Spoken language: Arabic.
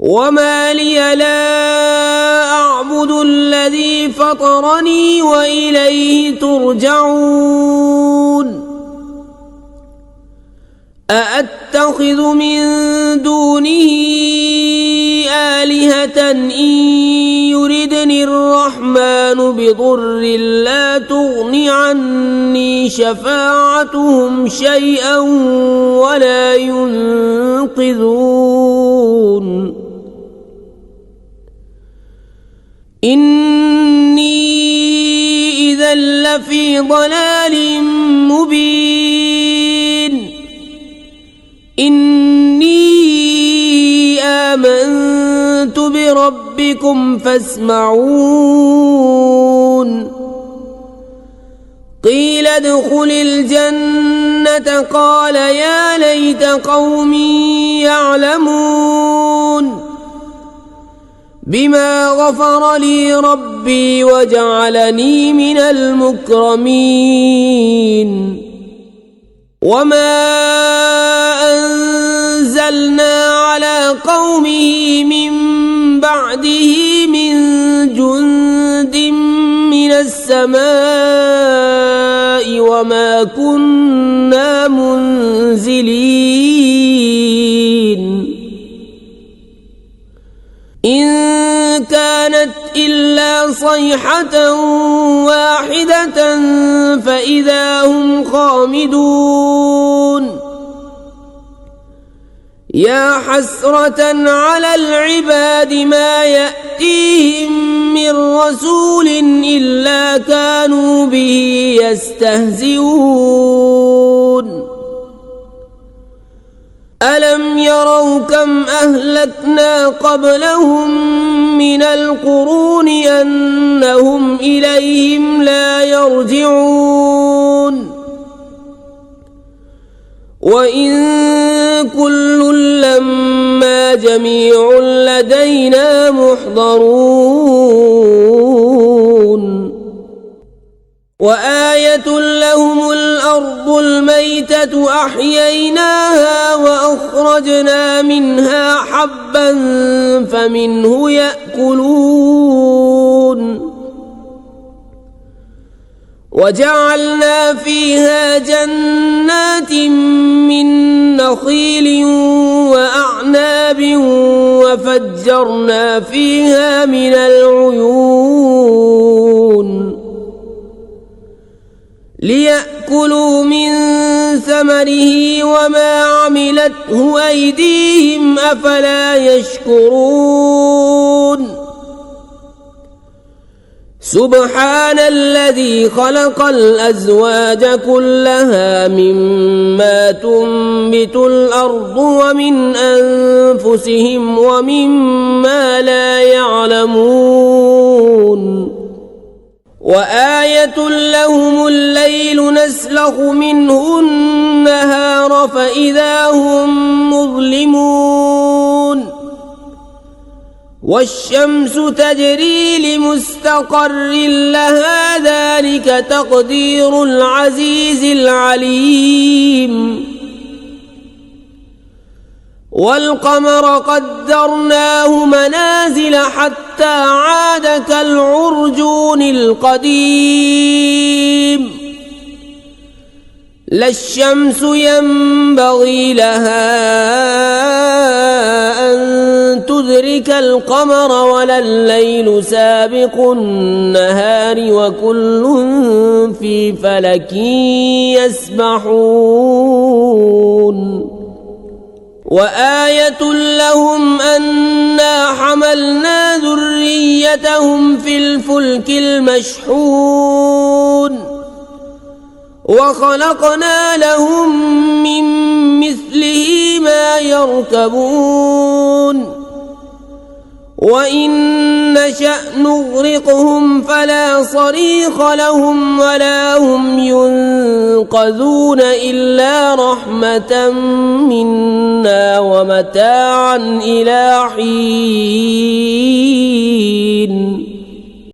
وما لي لا أعبد الذي فطرني وإليه ترجعون أأتخذ من دونه آلهة إن يردني الرحمن بضر لا تغن عني شفاعتهم شيئا ولا ينقذون إني إذا لفي ضلال مبين إني آمنت بربكم فاسمعون قيل ادخل الجنة قال يا ليت قومي يعلمون بما غفر لي ربي وجعلني من المكرمين وما أنزلنا على قومه من بعده من جند من السماء وما كنا منزلين إن كانت إلا صيحة واحدة فإذا هم خامدون يا حسرة على العباد ما يأتيهم من رسول إلا كانوا به يستهزئون ألم يروا كم أهلكنا قبلهم من القرون أنهم إليهم لا يرجعون وإن كل لما جميع لدينا محضرون وآية لهم الأرض الميتة أحييناها وأخرجنا منها حبا فمنه يأكلون وجعلنا فيها جنات من نخيل وأعناب وفجرنا فيها من العيون ليأكلوا من ثمره وما عملته أيديهم أفلا يشكرون سبحان الذي خلق الأزواج كلها مما تنبت الأرض ومن أنفسهم ومما لا يعلمون وآية لهم الليل نسلخ منه النهار فإذا هم مظلمون والشمس تجري لمستقر لها ذلك تقدير العزيز العليم والقمر قدرناه منازل حتى عاد كالعرجون القديم لا الشمس ينبغي لها أن تدرك القمر ولا الليل سابق النهار وكل في فلك يسبحون وآية لهم أنا حملنا ذريتهم في الفلك المشحون وخلقنا لهم من مثله ما يركبون وإن نشأ نغرقهم فلا صريخ لهم ولا هم ينقذون إلا رحمة منا ومتاعا إلى حين